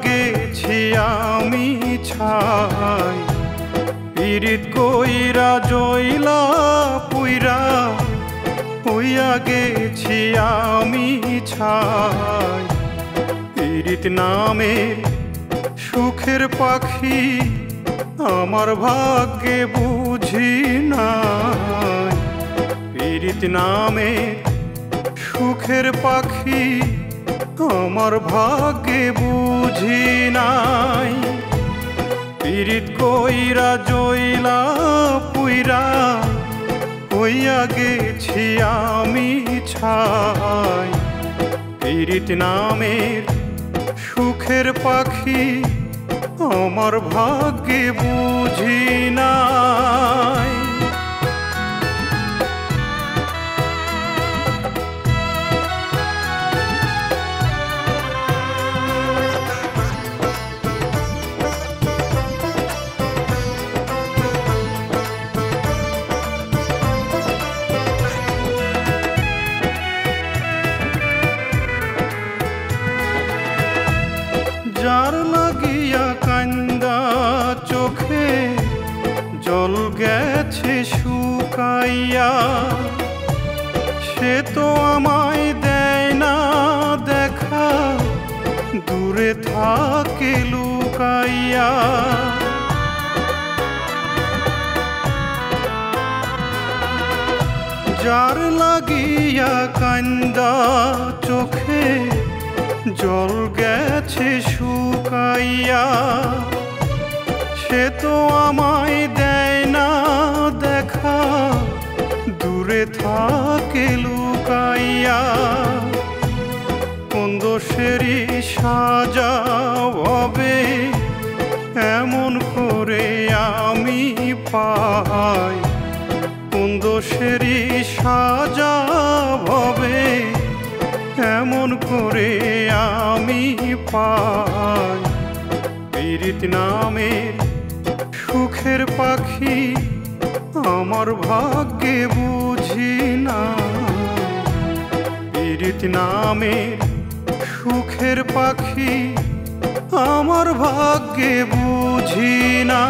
গেছি আমি ছাই, পীড়িত কইরা জইলা পুইরা হইয়া গেছি আমি ছাই। পীড়িত নামের সুখের পাখি আমার ভাগ্যে বুঝি নাই। পীড়িত নামের সুখের পাখি আমার ভাগ্যে বুঝি নাই। পীড়িত কইরা জইলা পুইরা হইয়া গেছি আমি ছাই। পীড়িত নামের সুখের পাখি আমার ভাগ্যে বুঝি নাই। যার লাগিয়া কান্দা চোখে জল গেছে শুকাইয়া, সে তো আমায় দেয় না দেখা, দূরে থাকে লুকাইয়া। যার লাগিয়া কান্দা চোখে জল গেছে শুকাইয়া, সে তো আমায় দেয় না দেখা, দূরে থাকে লুকাইয়া। কোন দোষেরই সাজা হবে এমন করে আমি পাই, কোন দোষেরই সাজা হবে এমন করে আমি পাই। পীড়িত নামের সুখের পাখি আমার ভাগ্যে বুঝি না। পীড়িত নামের সুখের পাখি আমার ভাগ্যে বুঝি না।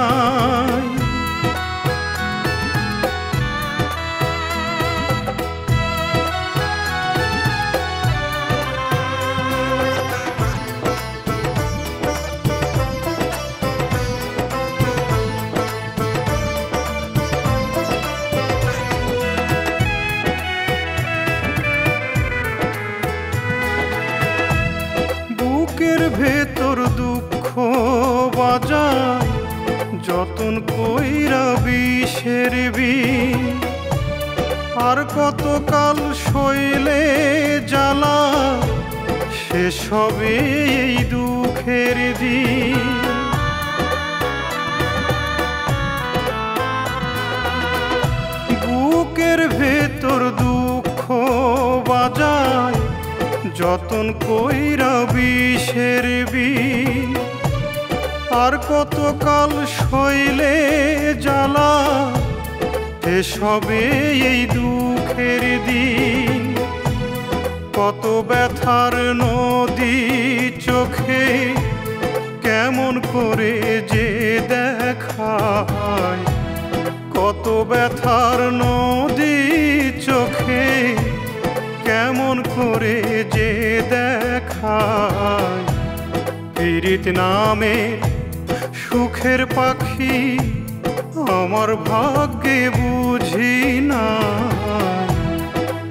বুকের ভেতর দুঃখ বাজায় যতন কইরা বিষের বিষ, আর কতকাল সইলে জ্বালা শেষ হবে এই দুঃখের দিন। বুকের ভেতর দুঃখ বাজায় যতন কইরা বিষের বিষ, আর কতকাল সইলে জ্বালা শেষ হবে এই দুঃখের দিন। কত ব্যথার নদী চোখে কেমন করে যে দেখায়, কত ব্যথার নদী চোখে কেমন করে যে দেখায়। পীড়িত নামের সুখের পাখি আমার ভাগ্যে বুঝি না।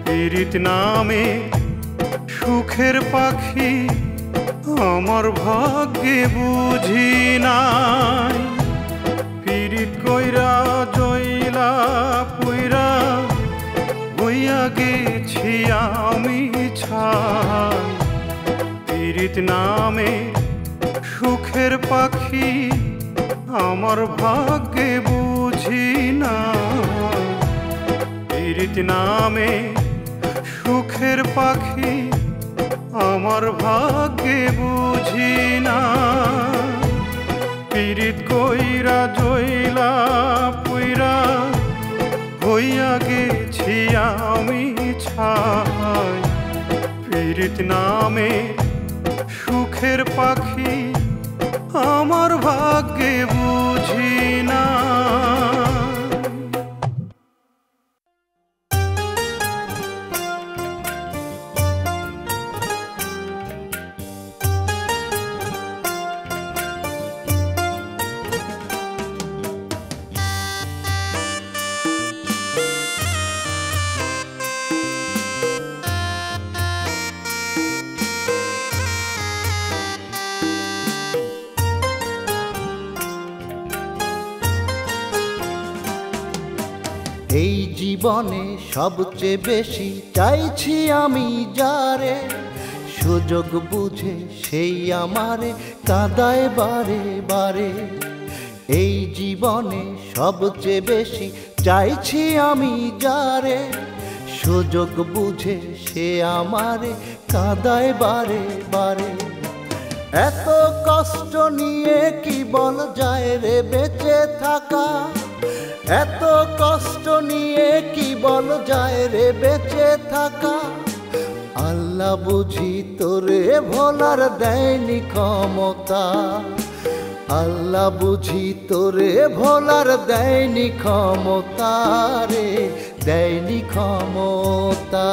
পীড়িত নামের সুখের পাখি আমার ভাগ্যে বুঝি নাই। পীড়িত কইরা জইলা পুইরা হইয়া গেছি আমি ছাই। পীড়িত নামের সুখের পাখি আমার ভাগ্যে বুঝি না। পীড়িত নামের সুখের পাখি আমার ভাগ্যে বুঝি না। পীড়িত কইরা জইলা পুইরা হইয়া গেছি আমি ছাই। পীড়িত নামের সুখের পাখি আমার ভাগ্যে বুঝি না। এই জীবনে সবচেয়ে বেশি চাইছি আমি যারে, সুযোগ বুঝে সেই আমারে কাঁদায় বারে বারে। এই জীবনে সবচেয়ে বেশি চাইছি আমি যারে, সুযোগ বুঝে সে আমারে কাঁদায় বারে বারে। এত কষ্ট নিয়ে কি বল যায় রে বেঁচে থাকা, এত কষ্ট নিয়ে কি বল যায় রে বেঁচে থাকা। আল্লাহ বুঝি তোরে ভোলার দেয়নি ক্ষমতা, আল্লাহ বুঝি তোরে ভোলার দেয়নি ক্ষমতা রে, দেয়নি ক্ষমতা।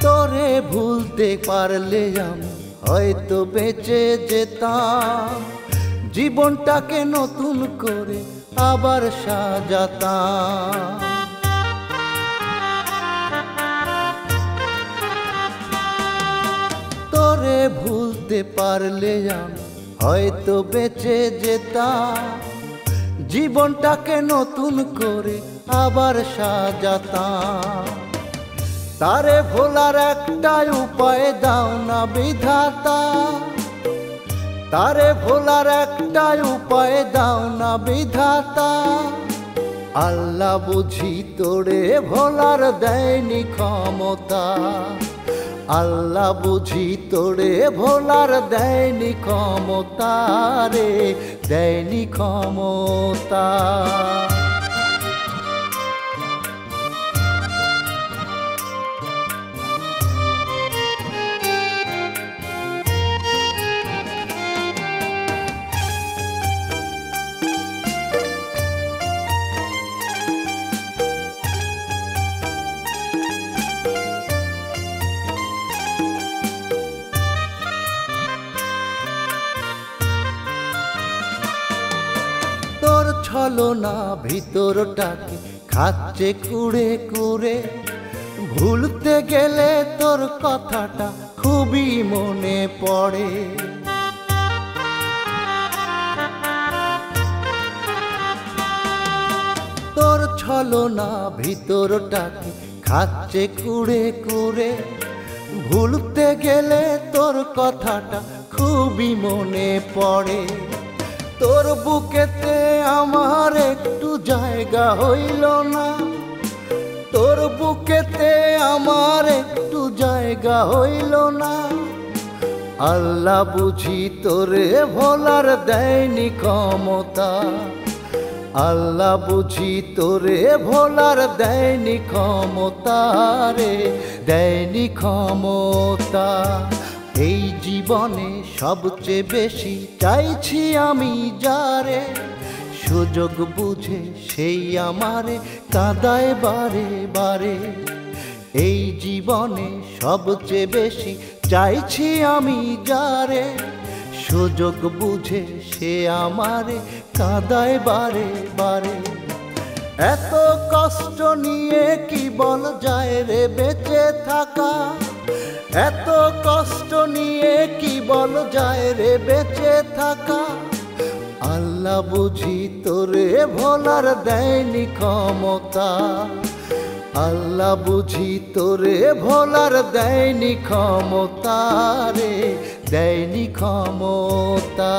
তোরে ভুলতে পারলে আমি হয়তো বেঁচে যেতাম, জীবনটাকে নতুন করে আবার সাজাতাম। তোরে ভুলতে পারলে আমি হয়তো বেঁচে যেতাম, জীবনটাকে নতুন করে আবার সাজাতাম। তারে ভোলার একটাই উপায় দাও না বিধাতা, তারে ভোলার একটাই উপায় দাও না বিধাতা। আল্লাহ বুঝি তোরে ভোলার দেয়নি ক্ষমতা, আল্লাহ বুঝি তোরে ভোলার দেয়নি ক্ষমতা রে, দেয়নি ক্ষমতা। তোর ছলনা ভিতরটাকে খাচ্ছে কুড়ে কুড়ে, ভুলতে গেলে তোর কথাটা খুবই মনে পড়ে। তোর ছলনা ভিতরটাকে খাচ্ছে কুড়ে কুড়ে, ভুলতে গেলে তোর কথাটা খুবই মনে পড়ে। তোর বুকেতে আমার একটু জায়গা হইল না, তোর বুকেতে আমার একটু জায়গা হইল না। আল্লাহ বুঝি তোরে ভোলার দেয়নি ক্ষমতা, আল্লাহ বুঝি তোরে ভোলার দেয়নি ক্ষমতা রে, দেয়নি ক্ষমতা। এই জীবনে সবচেয়ে বেশি চাইছি আমি যারে, সুযোগ বুঝে সেই আমারে কাঁদায় বারে বারে। এই জীবনে সবচেয়ে বেশি চাইছি আমি যারে, সুযোগ বুঝে সে আমারে কাঁদায় বারে বারে। এত কষ্ট নিয়ে কি বল যায় রে বেঁচে থাকা, এত কষ্ট নিয়ে কি বল যায় রে বেঁচে থাকা। আল্লাহ বুঝি তোরে ভোলার দেয়নি ক্ষমতা, আল্লাহ বুঝি তোরে ভোলার দেয়নি ক্ষমতা রে, দেয়নি ক্ষমতা।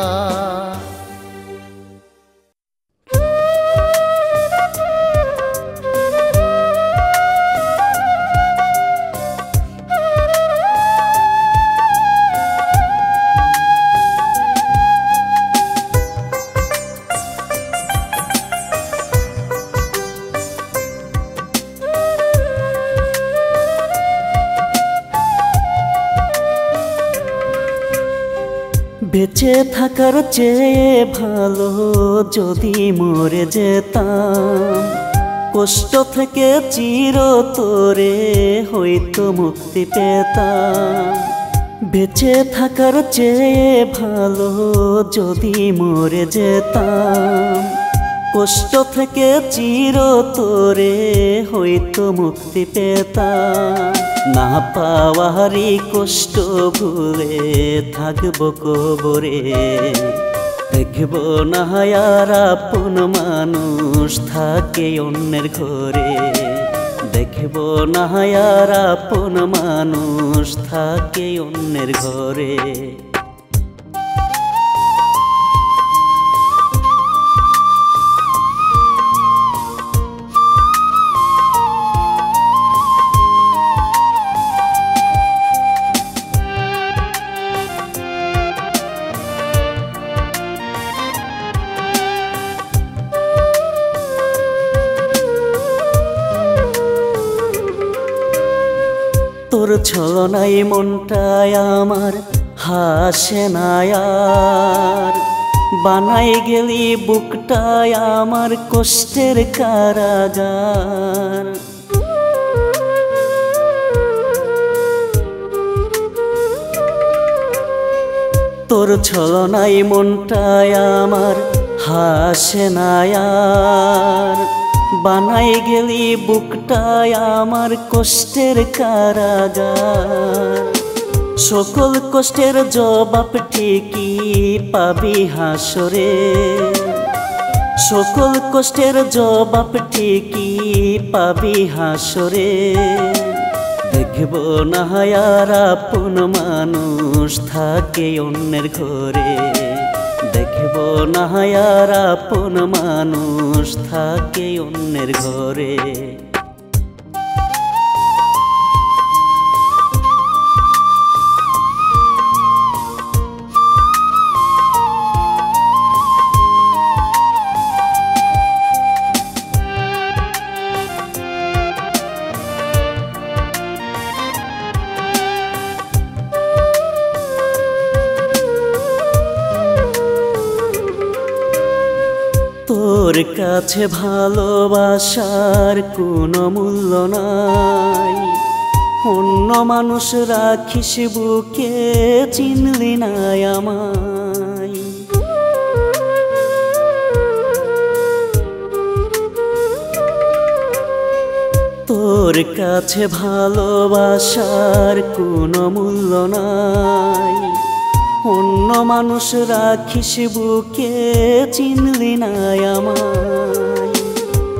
বেঁচে থাকার চেয়ে ভালো যদি মরে যেতাম, কষ্ট থেকে চিরতরে হয়তো মুক্তি পেতাম। বেঁচে থাকার চেয়ে ভালো যদি মরে যেতাম, কষ্ট থেকে চিরতরে হয়তো মুক্তি পেতাম। না পাওয়ারই কষ্ট ভুলে থাকবো কবরে, দেখব না আর আপন মানুষ থাকে অন্যের ঘরে, দেখব না আর আপন মানুষ থাকে অন্যের ঘরে। তোর ছলনাই মনটায় আমার হাসে না আর, বানাই গেলি বুকটায় আমার কষ্টের কারাগার। তোর ছলনাই মনটায় আমার হাসে না আর, বানাই গেলি বুকটায় আমার কষ্টের কারাগার। সকল কষ্টের জবাব ঠিকই পাবি হাসরে, সকল কষ্টের জবাব ঠিকই পাবি হাসরে। দেখব না আর আপন মানুষ থাকে অন্যের ঘরে, দেখব না আর আপন মানুষ থাকে অন্যের ঘরে। তোর কাছে ভালোবাসার কোনো মূল্য নাই, অন্য মানুষ রাখিস বুকে চিনলি না আমায়। তোর কাছে ভালোবাসার কোনো মূল্য নাই, অন্য মানুষ রাখিস বুকে চিনলি না আমায়।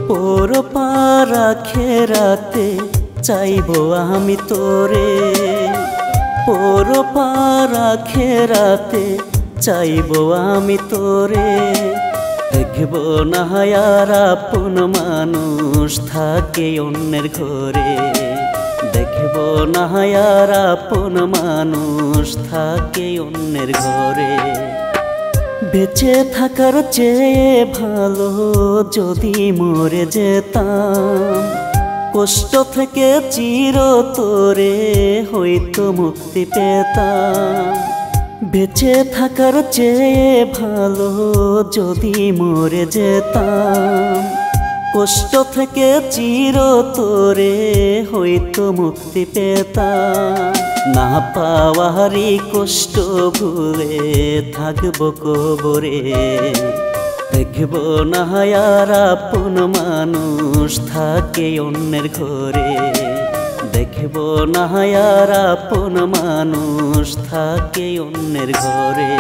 পর পারা খেরাতে চাইবো আমি তোরে, পর পারা খেরাতে চাইবো আমি তোরে। দেখব না আর আপন মানুষ থাকে অন্যের ঘরে, দেখব না আর আপন মানুষ থাকে অন্যের ঘরে। বেঁচে থাকার চেয়ে ভালো যদি মরে যেতাম, কষ্ট থেকে চিরতরে হয়তো মুক্তি পেতাম। বেঁচে থাকার চেয়ে ভালো যদি মরে যেতাম, কষ্ট থেকে চিরতরে হয়তো মুক্তি পেতাম। না পাওয়ারই কষ্ট ভুলে থাকবো কবরে, দেখব না আর আপন মানুষ থাকে অন্যের ঘরে, দেখব না আর আপন মানুষ থাকে অন্যের ঘরে।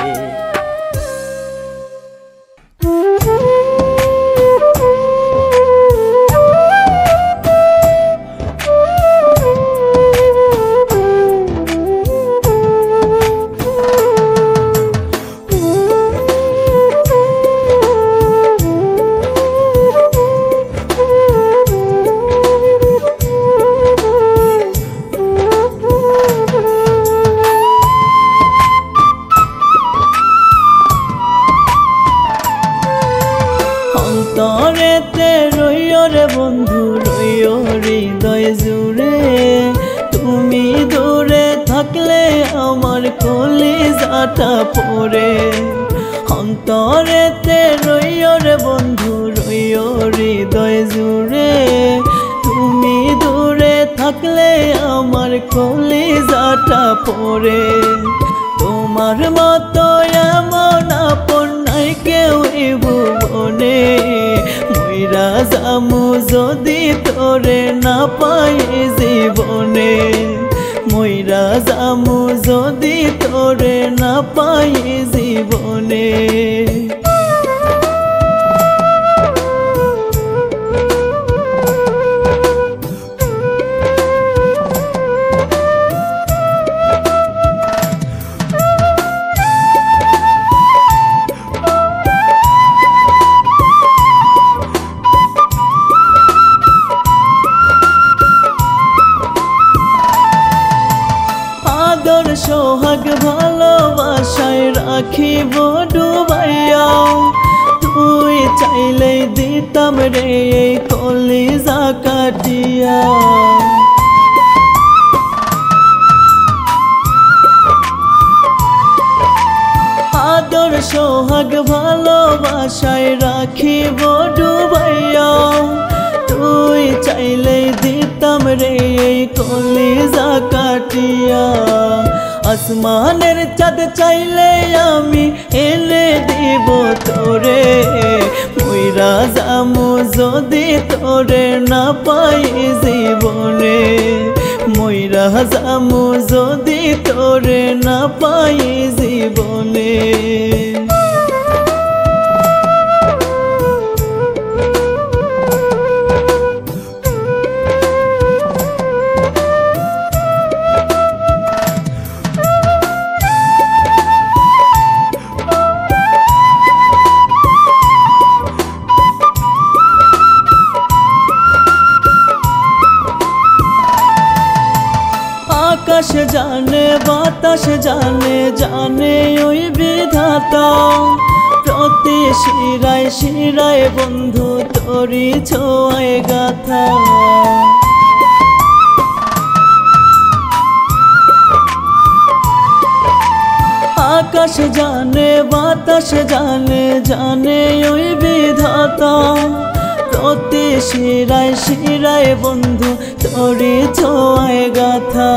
অন্তরেতে রইও রে বন্ধু, রইও হৃদয় জুড়ে। তুমি দূরে থাকি থাকলে আমার কলিজাটা পড়ে। অন্তরেতে রইও রে বন্ধু রইও হৃদয় জুড়ে, তুমি দূরে থাকলে আমার কলিজাটা পড়ে। তোমার মতো এমন আপন নাই কেউ এই ভুবনে, মইরা যামু যদি তোরে না পাই জীবনে, মইরা যামু যদি তোরে না পাই জীবনে। সোহাগ ভালোবাসায় রাখিব ডুবাইয়া, তুই চাইলেই দিতাম রে এই কলিজা কাটিয়া। আদর সোহাগ ভালোবাসায় রাখিব ডুবাইয়া, তুই চাইলেই দিতাম রে এই কলিজা কাটিয়া। আসমানের চাঁদ চাইলে আমি এনে দিব তোরে, মইরা যামু যদি তোরে না পাই জীবনে, মইরা যামু যদি তোরে না পাই জীবনে। আকাশ জানে বাতাস জানে, জানে ওই বিধাতা, প্রতি শিরায় শিরায় বন্ধু তোরি ছোঁয়ায় গাথা। আকাশ জানে বাতাস জানে, জানে ওই বিধাতা, প্রতি শিরায় শিরায় বন্ধু তোরি ছোঁয়ায় গাথা।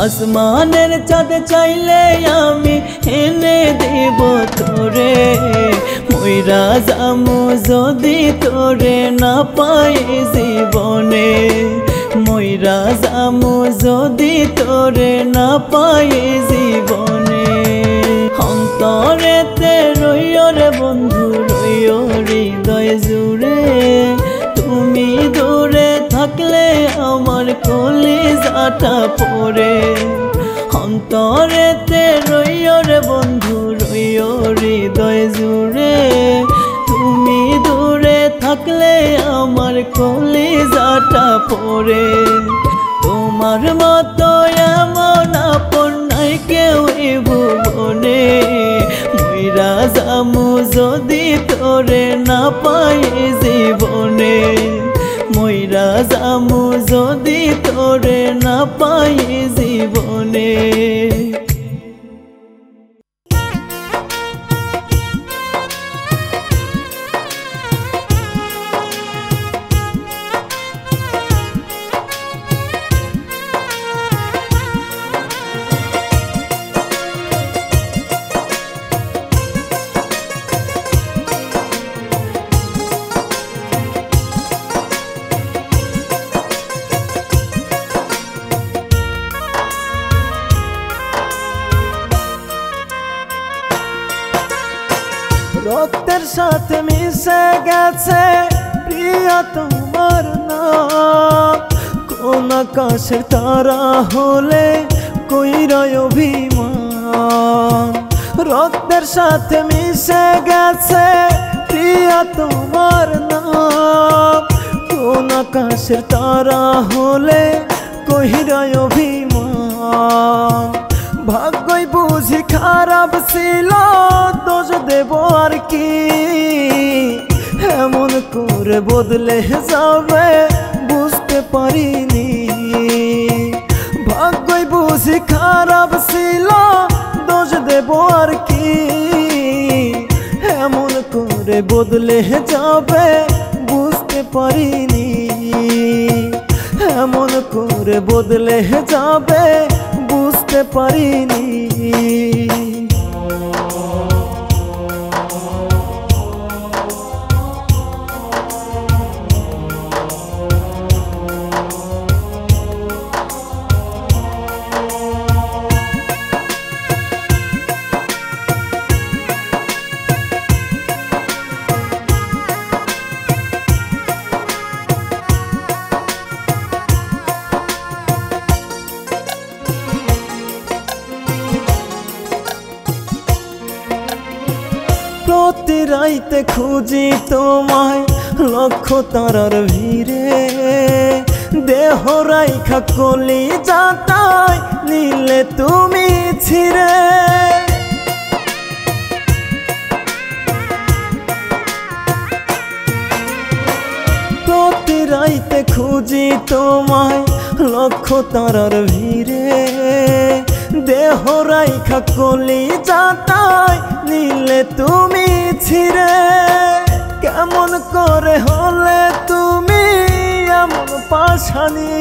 আসমানের চাঁদ চাইলে আমি এনে দেব তোরে, মইরা যামু যদি তোরে না পাই জীবনে, মইরা যামু যদি তোরে না পাই জীবনে। অন্তরেতে রইও রে বন্ধু রইও হৃদয় জুড়ে, তুমি দূরে থাকলে আমার কলিজাটা পড়ে। অন্তরেতে রইও রে বন্ধু রইও হৃদয় জুড়ে, তুমি দূরে থাকলে আমার কলিজাটা পড়ে। তোমার মতো এমন আপন নাই কেউ এই ভুবনে, মইরা যামু যদি তোরে না পাই জীবনে, মইরা যামু যদি তোরে না পাই জীবনে। রক্তের সাথে মিশে গেছে প্রিয়া তোমার নাম, কোন আকাশের তারা হলে কইরায় অভিমান। রক্তের সাথে মিশে গেছে প্রিয়া তোমার নাম, কোন আকাশের তারা হলে কইরায় অভিমান। ভাগ্যই বুঝি খারাপ ছিল, দোষ দেব আর কি, এমন করে বদলে যাবে বুঝতে পারিনি। ভাগ্যই বুঝি বুঝি খারাপ ছিল দোষ দেব আর কি এমন করে বদলে যাবে বুঝতে পারিনি এমন করে বদলে যাবে বুঝতে পারিনি প্রতি রাইতে খুঁজি তোমায় লক্ষ তারার ভিড়ে দেহ রাইখা কলি যাতায় নিলে তুমি ছিড়ে প্রতি রাইতে খুঁজি তোমায় লক্ষ তারার ভিড়ে দেহ রাইখা কলি যাতায় নিলে তুমি ছিড়ে কেমন করে হলে তুমি এমন পাশানি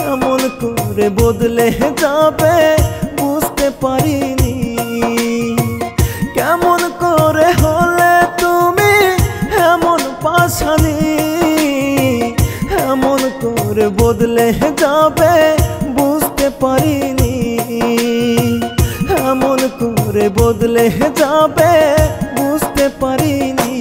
এমন করে বদলে যাবে বুঝতে পারিনি কেমন করে হলে তুমি এমন পাশানি এমন করে বদলে যাবে বুঝতে পারিনি এমন করে বদলে যাবে বুঝতে পারিনি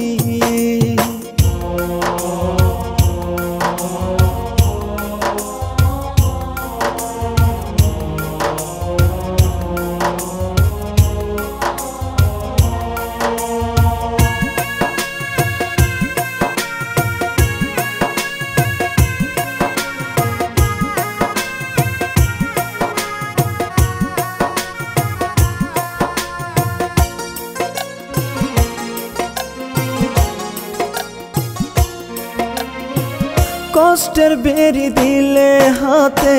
কষ্টের বেরি দিলে হাতে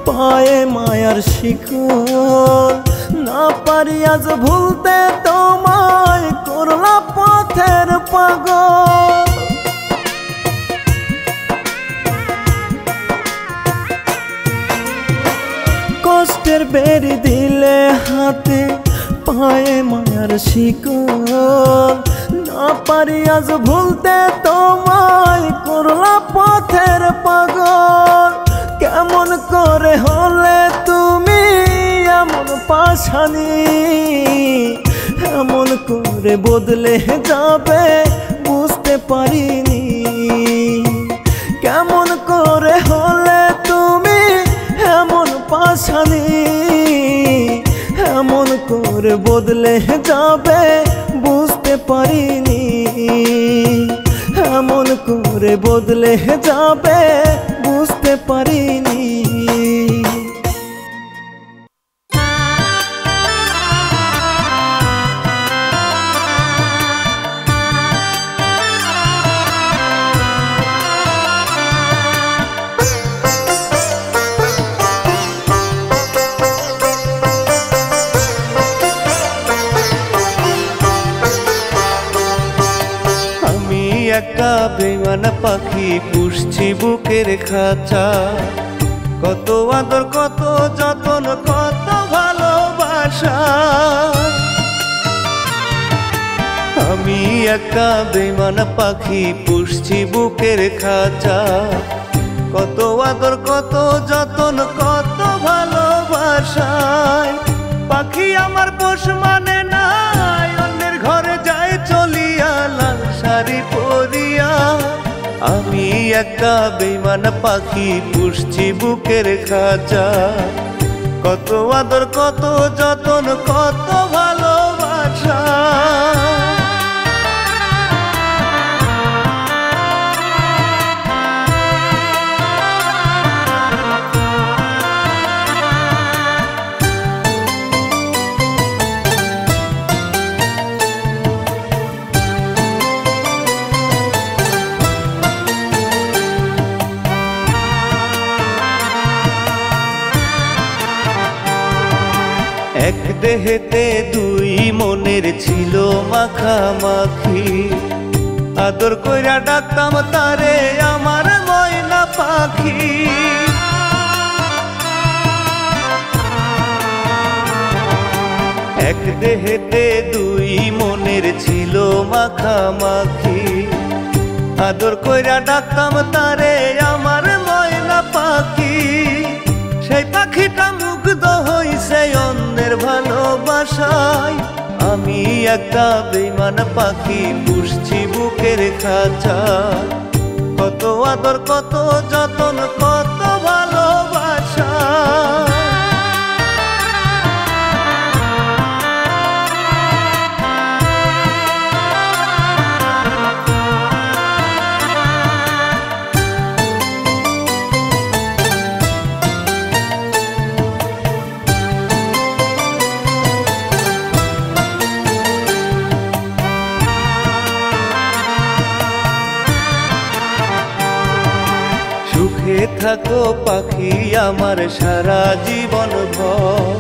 পায়ে মায়ার শিকল না পারি আজ ভুলতে তোমায় করলা পথের পাগল কষ্টের বেরি দিলে হাতে পায়ে মায়ার শিকল না পারি আজ ভুলতে তোমায় করলা পথের পাগল কেমন করে হলে তুমি এমন পাশানি এমন করে বদলে যাবে বুঝতে পারিনি কেমন করে হলে তুমি এমন পাশানি এমন করে বদলে যাবে বুঝতে পারিনি এমন করে বদলে যাবে বুঝতে পারিনি একটা বেমান পাখি পুষছি বুকের খাঁচা কত আদর কত যতন কত ভালোবাসা আমি একটা বেমান পাখি পুষছি বুকের খাঁচা কত আদর কত যতন কত ভালোবাসায় পাখি আমার পোষ মানে নাই অন্যের ঘরে যায় চলিয়া লাল শাড়ি পরিয়া আমি একটা বেমান পাখি পুষছি বুকের খাঁচা কত আদর কত যতন কত ভালোবাসা দেহেতে দুই মনের ছিল মাখামাখি, আদর কইরা ডাকতাম তারে আমার ময়না পাখি। এক দেহেতে দুই মনের ছিল মাখামাখি, আদর কইরা ডাকতাম তারে আমার ময়না পাখি। সেই পাখিটা মুগ্ধ হইছে অন্যের ভালোবাসায়, আমি একটা বেঈমান পাখি পুষছি বুকের খাঁচায়। কত আদর কত যতন কত ভালোবাসা, সুখে থাকো পাখি আমার সারা জীবন ভর,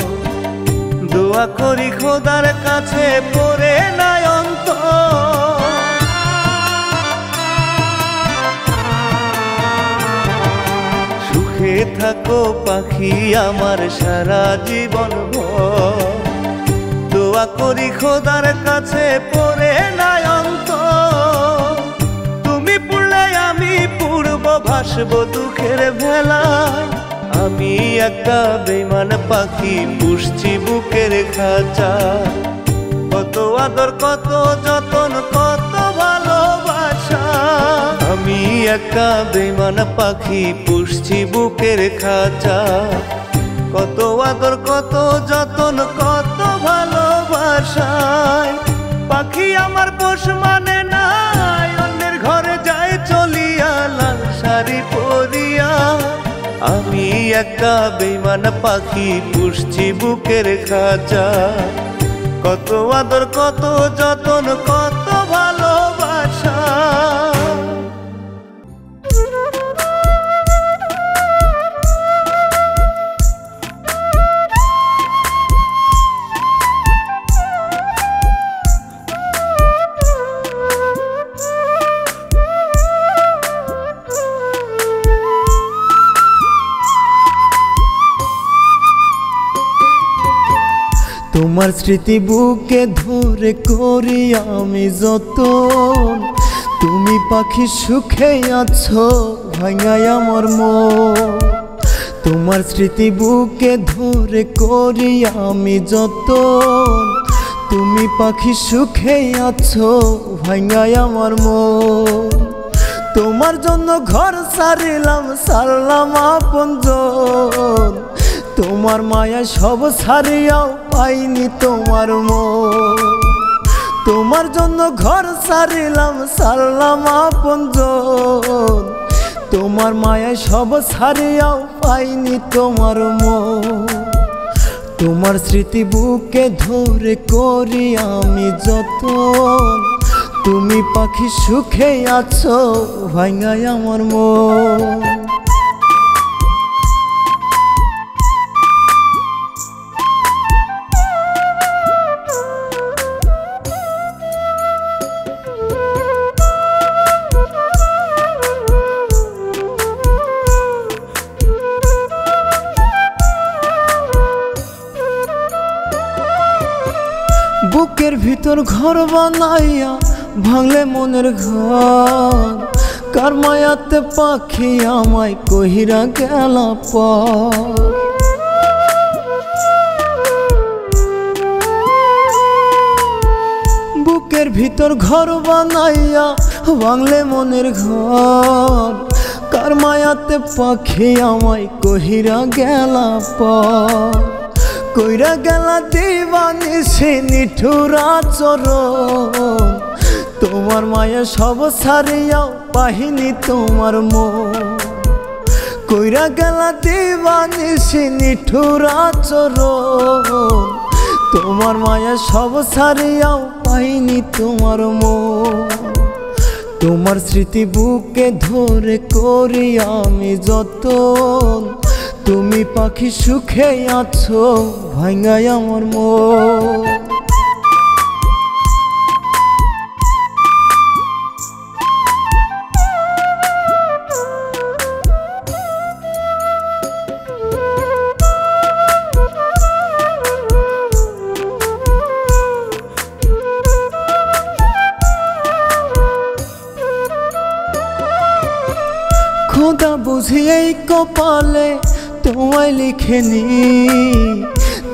দোয়া করি খোদার কাছে পড়ে নাই অন্তর। সুখে থাকো পাখি আমার সারা জীবন ভর, দোয়া করি খোদার কাছে পড়ে নাই অন্তর। তুমি পড়লে আমি পূর্ব ভাসব দুঃখের ভেলায়, আমি একটা বেঈমান পাখি পুষছি বুকের খাঁচায়। কত আদর কত যতন কত ভালোবাসা, আমি একটা বেঈমান পাখি পুষছি বুকের খাঁচায়। কত আদর কত যতন কত ভালোবাসায়। পাখি আমার পোষ মানে নাই, অন্যের ঘরে যায় চলিয়া লাল শাড়ি পরিয়া। আমি একটা বেঈমান পাখি পুষছি বুকের খাঁচায়। কত আদর কত যতন কত ভালোবাসা। তোমার স্মৃতি বুকে ধরে করি আমি যতন, তুমি পাখি সুখে আছো ভাঙায় আমার মন। তোমার স্মৃতি বুকে ধরে করি আমি যতন, তুমি পাখি সুখে আছো ভাঙায় আমার মন। তোমার জন্য ঘর ছাড়িলাম সারলাম আপনজন, তোমার মায়া সব ছাড়িয়াও পাইনি তোমার মন। তোমার জন্য ঘর ছাড়িলাম সারলাম আপনজন, তোমার মায়া সব ছাড়িয়াও পাইনি তোমার মন। তোমার স্মৃতি বুকে ধরে করি আমি যতন, তুমি পাখি সুখে আছো ভাঙায় আমার মন। বুকের ভিতর ঘর বানাইয়া ভাঙলে মনের ঘর, কার মায়াতে পাখি আমায় কহিরা গেলা পর। বুকের ভিতর ঘর বানাইয়া ভাঙলে মনের ঘর, কার মায়াতে পাখি আমায় কহিরা গেলা পর। কইরা গেলা দিবানিসি নিঠুর আচরণ, তোমার মায়া সব ছাড়িয়াও পাহিনি তোমার মন। কইরা গেলা দিবানিসি নিঠুর আচরণ, তোমার মায়া সব ছাড়িয়াও পাইনি তোমার মন। তোমার স্মৃতি বুকে ধরে করি আমি যতন, তুমি পাখি সুখে আছো ভাঙায় আমার মন। খোদা বুঝি এই কপালে তোমায় লিখেনি,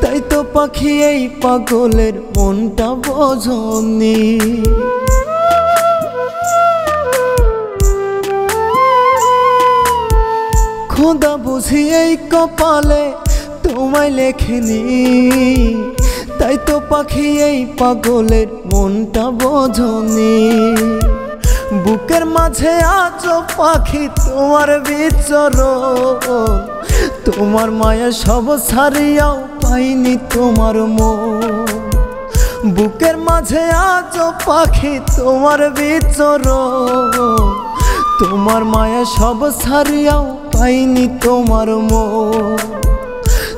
তাই তো পাখি এই পাগলের মনটা বোঝনি। খোদা বুঝি এই কপালে তোমায় লেখেনি, তাই তো পাখি এই পাগলের মনটা বোঝনি। বুকের মাঝে আছো পাখি তোমার বিচরণ, তোমার মায়া সব ছাড়িয়াও পাইনি তোমার মন। বুকের মাঝে আছো পাখি তোমার বিচরণ, তোমার মায়া সব ছাড়িয়াও পাইনি তোমার মন।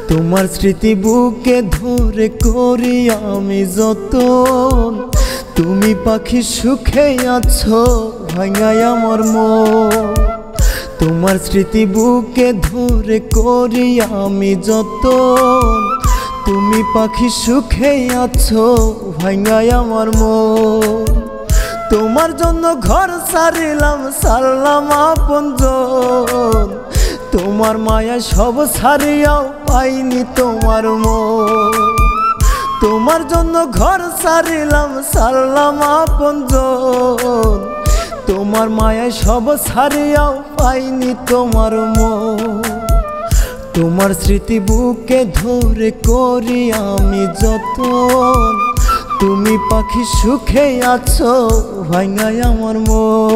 তোমার স্মৃতি বুকে ধরে করি আমি যতন, তুমি পাখি সুখে আছো ভাঙায় আমার মন। তোমার স্মৃতি বুকে ধরে করি আমি যতন, তুমি পাখি সুখে আছো ভাঙায় আমার মন। তোমার জন্য ঘর ছাড়িলাম সারলাম আপনজন, তোমার মায়া সব ছাড়িয়াও পাইনি তোমার মন। তোমার জন্য ঘর ছাড়িলাম সারলাম আপনজন, তোমার মায়া সব ছাড়িয়াও পাইনি তোমার মন। তোমার স্মৃতি বুকে ধরে করি আমি যতন, তুমি পাখি সুখে আছো ভাঙায় আমার মন।